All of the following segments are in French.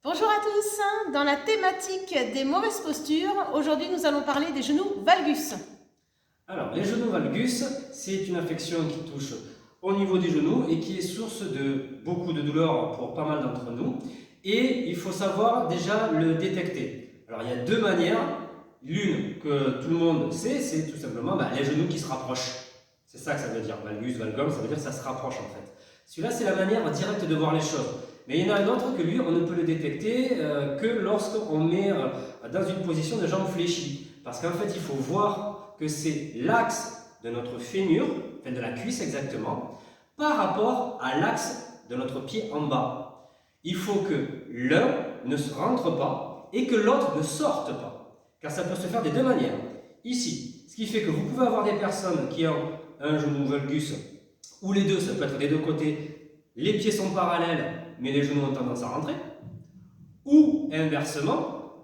Bonjour à tous, dans la thématique des mauvaises postures, aujourd'hui nous allons parler des genoux valgus. Alors, les genoux valgus, c'est une affection qui touche au niveau du genou et qui est source de beaucoup de douleurs pour pas mal d'entre nous. Et il faut savoir déjà le détecter. Alors, il y a deux manières. L'une que tout le monde sait, c'est tout simplement les genoux qui se rapprochent. C'est ça que ça veut dire. Valgus, valgum, ça veut dire que ça se rapproche en fait. Celui-là, c'est la manière directe de voir les choses. Mais il y en a un autre que lui, on ne peut le détecter que lorsqu'on met dans une position de jambe fléchie. Parce qu'en fait, il faut voir que c'est l'axe de notre fémur, enfin de la cuisse exactement, par rapport à l'axe de notre pied en bas. Il faut que l'un ne se rentre pas et que l'autre ne sorte pas. Car ça peut se faire des deux manières. Ici, ce qui fait que vous pouvez avoir des personnes qui ont un genou valgus, ou les deux, ça peut être des deux côtés, les pieds sont parallèles, mais les genoux ont tendance à rentrer. Ou inversement,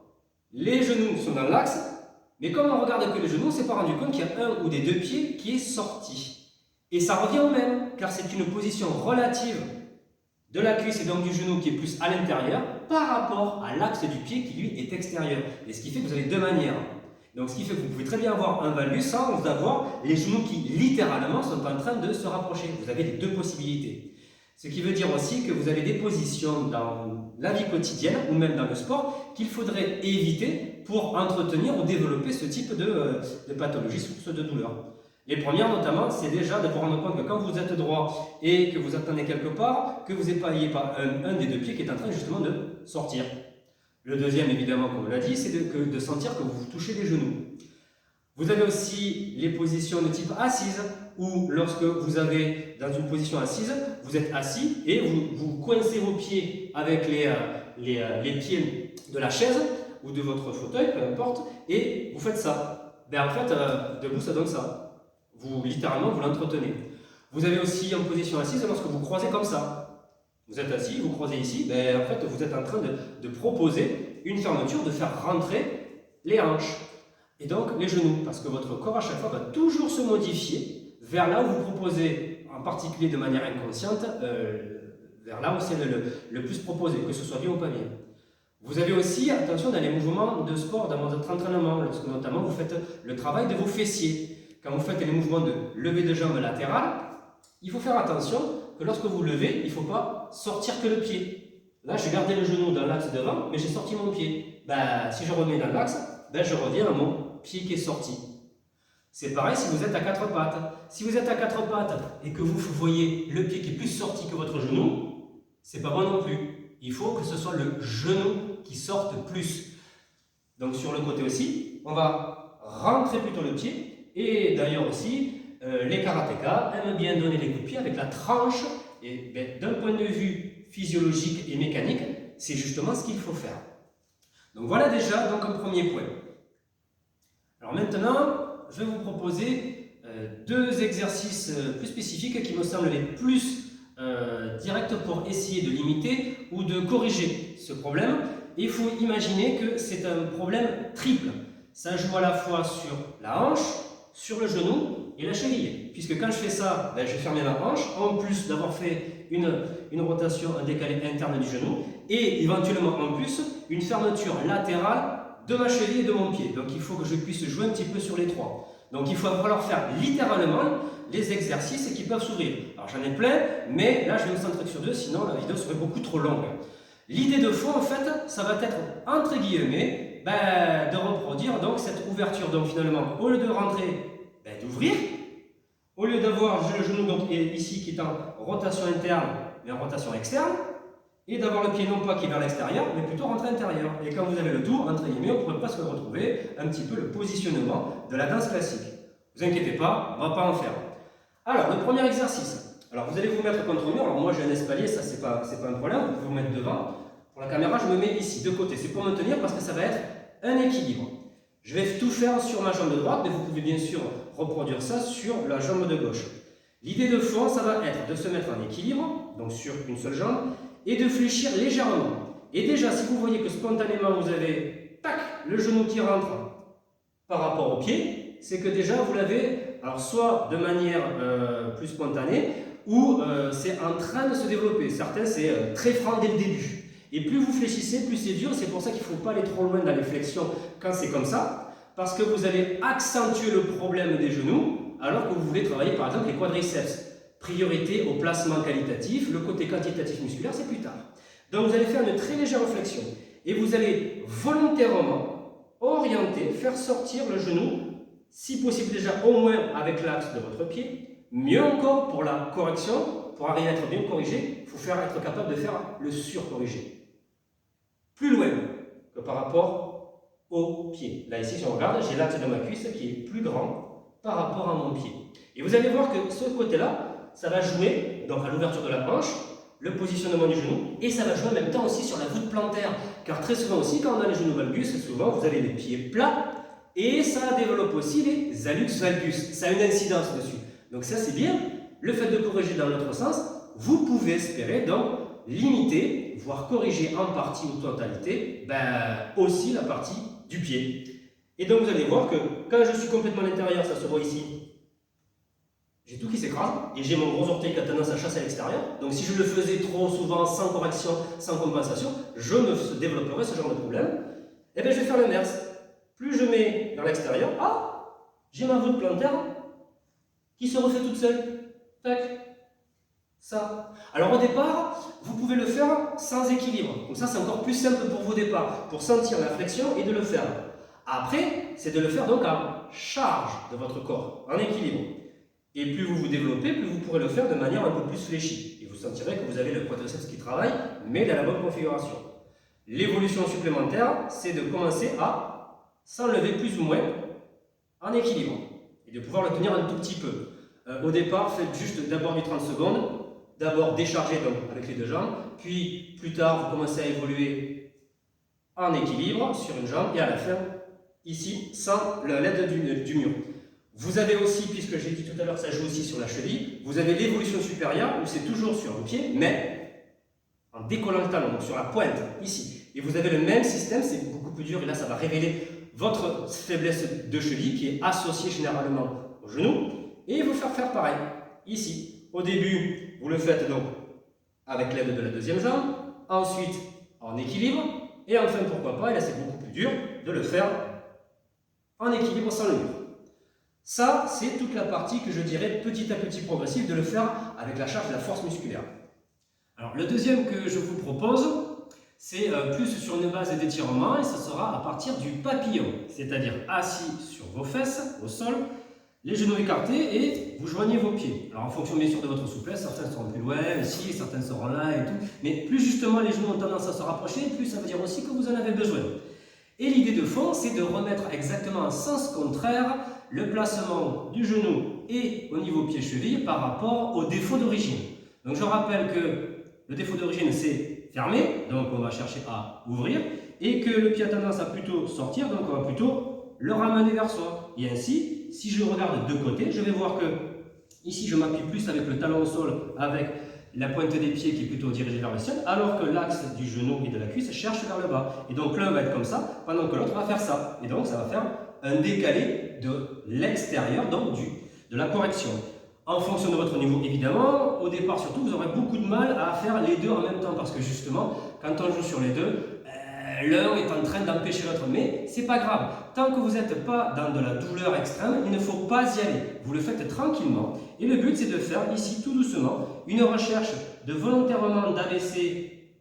les genoux sont dans l'axe, mais comme on regarde que les genoux, on ne s'est pas rendu compte qu'il y a un ou des deux pieds qui est sorti. Et ça revient au même, car c'est une position relative de la cuisse et donc du genou qui est plus à l'intérieur par rapport à l'axe du pied qui lui est extérieur. Et ce qui fait que vous avez deux manières. Donc ce qui fait que vous pouvez très bien avoir un valgus sans avoir les genoux qui littéralement sont en train de se rapprocher. Vous avez les deux possibilités. Ce qui veut dire aussi que vous avez des positions dans la vie quotidienne ou même dans le sport qu'il faudrait éviter pour entretenir ou développer ce type de pathologie source de douleur. Les premières notamment, c'est déjà de vous rendre compte que quand vous êtes droit et que vous attendez quelque part, que vous n'ayez pas un des deux pieds qui est en train justement de sortir. Le deuxième, évidemment, comme on l'a dit, c'est de sentir que vous vous touchez les genoux. Vous avez aussi les positions de type assise, où lorsque vous avez dans une position assise, vous êtes assis et vous coincez vos pieds avec les pieds de la chaise ou de votre fauteuil, peu importe, et vous faites ça. En fait, debout, ça donne ça. Littéralement, vous l'entretenez. Vous avez aussi en position assise lorsque vous croisez comme ça. Vous êtes assis, vous croisez ici, en fait, vous êtes en train de proposer une fermeture, de faire rentrer les hanches. Et donc les genoux, parce que votre corps à chaque fois va toujours se modifier vers là où vous proposez, en particulier de manière inconsciente, vers là où c'est le plus proposé, que ce soit bien ou pas bien. Vous avez aussi, attention, dans les mouvements de sport, dans votre entraînement, lorsque notamment vous faites le travail de vos fessiers. Quand vous faites les mouvements de levée de jambes latérales, il faut faire attention que lorsque vous levez, il ne faut pas sortir que le pied. Là, j'ai gardé le genou dans l'axe devant, mais j'ai sorti mon pied. Si je remets dans l'axe, je reviens à mon pied qui est sorti. C'est pareil si vous êtes à quatre pattes. Si vous êtes à quatre pattes et que vous voyez le pied qui est plus sorti que votre genou, c'est pas bon non plus. Il faut que ce soit le genou qui sorte plus. Donc sur le côté aussi, on va rentrer plutôt le pied. Et d'ailleurs aussi, les karatékas aiment bien donner des coups de pied avec la tranche. Et d'un point de vue physiologique et mécanique, c'est justement ce qu'il faut faire. Donc voilà déjà donc un premier point. Alors maintenant, je vais vous proposer deux exercices plus spécifiques qui me semblent les plus directs pour essayer de limiter ou de corriger ce problème. Et il faut imaginer que c'est un problème triple. Ça joue à la fois sur la hanche, sur le genou et la cheville. Puisque quand je fais ça, je vais fermer ma hanche, en plus d'avoir fait une rotation, un décalé interne du genou, et éventuellement en plus, une fermeture latérale de ma cheville et de mon pied. Donc il faut que je puisse jouer un petit peu sur les trois. Donc il va falloir faire littéralement les exercices qui peuvent s'ouvrir. Alors j'en ai plein, mais là je vais me centrer sur deux, sinon la vidéo serait beaucoup trop longue. L'idée de fond, en fait, ça va être, entre guillemets, de reproduire donc cette ouverture. Donc finalement, au lieu de rentrer, d'ouvrir. Au lieu d'avoir le genou donc, ici qui est en rotation interne, mais en rotation externe, et d'avoir le pied non pas qui est vers l'extérieur, mais plutôt rentré intérieur. Et quand vous avez le tour, entre guillemets, on pourrait presque retrouver un petit peu le positionnement de la danse classique. Ne vous inquiétez pas, on ne va pas en faire. Alors, le premier exercice. Alors, vous allez vous mettre contre mur. Alors, moi, j'ai un espalier, ça, c'est pas un problème. Vous pouvez vous mettre devant. Pour la caméra, je me mets ici, de côté. C'est pour me tenir parce que ça va être un équilibre. Je vais tout faire sur ma jambe droite, mais vous pouvez bien sûr reproduire ça sur la jambe de gauche. L'idée de fond, ça va être de se mettre en équilibre, donc sur une seule jambe, et de fléchir légèrement. Et déjà, si vous voyez que spontanément vous avez le genou qui rentre par rapport au pied, c'est que déjà vous l'avez, alors soit de manière plus spontanée, ou c'est en train de se développer. Certains, c'est très franc dès le début. Et plus vous fléchissez, plus c'est dur. C'est pour ça qu'il ne faut pas aller trop loin dans les flexions quand c'est comme ça, parce que vous allez accentuer le problème des genoux, alors que vous voulez travailler par exemple les quadriceps. Priorité au placement qualitatif, le côté quantitatif musculaire, c'est plus tard. Donc vous allez faire une très légère flexion et vous allez volontairement orienter, faire sortir le genou, si possible déjà au moins avec l'axe de votre pied. Mieux encore pour la correction, pour arriver à être bien corrigé, il faut être capable de faire le surcorrigé. Plus loin que par rapport au pied. Là ici, si on regarde, j'ai l'axe de ma cuisse qui est plus grand par rapport à mon pied. Et vous allez voir que ce côté-là, ça va jouer donc à l'ouverture de la hanche, le positionnement du genou, et ça va jouer en même temps aussi sur la voûte plantaire. Car très souvent aussi, quand on a les genoux valgus, souvent vous avez les pieds plats, et ça développe aussi les hallux valgus. Ça a une incidence dessus. Donc ça c'est bien. Le fait de corriger dans l'autre sens, vous pouvez espérer donc limiter, voire corriger en partie ou totalité, aussi la partie du pied. Et donc vous allez voir que quand je suis complètement à l'intérieur, ça se voit ici, j'ai tout qui s'écrase et j'ai mon gros orteil qui a tendance à chasser à l'extérieur. Donc si je le faisais trop souvent, sans correction, sans compensation, je me développerais ce genre de problème. Et bien je vais faire l'inverse. Plus je mets vers l'extérieur, j'ai ma voûte plantaire qui se refait toute seule. Tac. Ça. Alors au départ, vous pouvez le faire sans équilibre. Comme ça, c'est encore plus simple pour vous au départ, pour sentir la flexion et de le faire. Après, c'est de le faire donc en charge de votre corps, en équilibre. Et plus vous vous développez, plus vous pourrez le faire de manière un peu plus fléchie. Et vous sentirez que vous avez le quadriceps qui travaille, mais dans la bonne configuration. L'évolution supplémentaire, c'est de commencer à s'enlever plus ou moins en équilibre. Et de pouvoir le tenir un tout petit peu. Au départ, faites juste d'abord du 30 secondes. D'abord décharger donc avec les deux jambes. Puis plus tard, vous commencez à évoluer en équilibre sur une jambe. Et à la fin, ici, sans l'aide du mur. Vous avez aussi, puisque j'ai dit tout à l'heure, ça joue aussi sur la cheville, vous avez l'évolution supérieure où c'est toujours sur le pied, mais en décollant le talon, donc sur la pointe, ici. Et vous avez le même système, c'est beaucoup plus dur, et là ça va révéler votre faiblesse de cheville qui est associée généralement au genou, et vous faire pareil, ici. Au début, vous le faites donc avec l'aide de la deuxième jambe, ensuite en équilibre, et enfin pourquoi pas, et là c'est beaucoup plus dur, de le faire en équilibre sans le mur. Ça, c'est toute la partie que je dirais petit à petit progressive, de le faire avec la charge de la force musculaire. Alors, le deuxième que je vous propose, c'est plus sur une base d'étirement, et ça sera à partir du papillon, c'est-à-dire assis sur vos fesses, au sol, les genoux écartés, et vous joignez vos pieds. Alors, en fonction bien sûr de votre souplesse, certains seront plus loin, ici, certains seront là et tout, mais plus justement les genoux ont tendance à se rapprocher, plus ça veut dire aussi que vous en avez besoin. Et l'idée de fond, c'est de remettre exactement en sens contraire le placement du genou et au niveau pied-cheville par rapport au défaut d'origine. Donc je rappelle que le défaut d'origine c'est fermé, donc on va chercher à ouvrir, et que le pied a tendance à plutôt sortir, donc on va plutôt le ramener vers soi. Et ainsi, si je regarde de côté, je vais voir que ici je m'appuie plus avec le talon au sol, avec la pointe des pieds qui est plutôt dirigée vers le ciel, alors que l'axe du genou et de la cuisse cherche vers le bas. Et donc l'un va être comme ça, pendant que l'autre va faire ça. Et donc ça va faire un décalé de l'extérieur, donc de la correction. En fonction de votre niveau, évidemment, au départ surtout, vous aurez beaucoup de mal à faire les deux en même temps, parce que justement, quand on joue sur les deux, l'un est en train d'empêcher l'autre, mais c'est pas grave. Tant que vous n'êtes pas dans de la douleur extrême, il ne faut pas y aller. Vous le faites tranquillement. Et le but, c'est de faire ici, tout doucement, une recherche de volontairement d'abaisser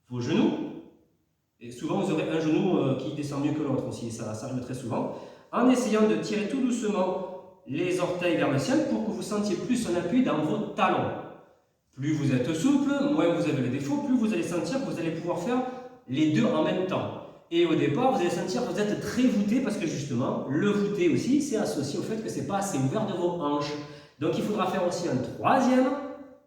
vos genoux. Et souvent, vous aurez un genou qui descend mieux que l'autre aussi, ça arrive très souvent. En essayant de tirer tout doucement les orteils vers le ciel pour que vous sentiez plus un appui dans vos talons. Plus vous êtes souple, moins vous avez les défauts, plus vous allez sentir que vous allez pouvoir faire les deux en même temps. Et au départ, vous allez sentir que vous êtes très voûté parce que justement, le voûté aussi, c'est associé au fait que ce n'est pas assez ouvert de vos hanches. Donc il faudra faire aussi un troisième,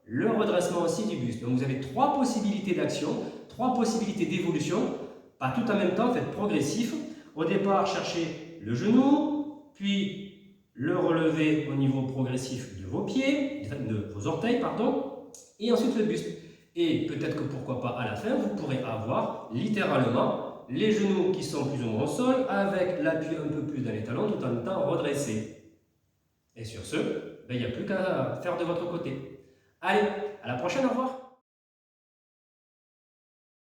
le redressement aussi du buste. Donc vous avez trois possibilités d'action, trois possibilités d'évolution, pas tout en même temps, faites progressif. Au départ, cherchez le genou, puis le relever au niveau progressif de vos pieds, de vos orteils, pardon, et ensuite le buste. Et peut-être que pourquoi pas à la fin, vous pourrez avoir littéralement les genoux qui sont plus ou moins au sol, avec l'appui un peu plus dans les talons, tout en étant redressés. Et sur ce, il n'y a plus qu'à faire de votre côté. Allez, à la prochaine, au revoir.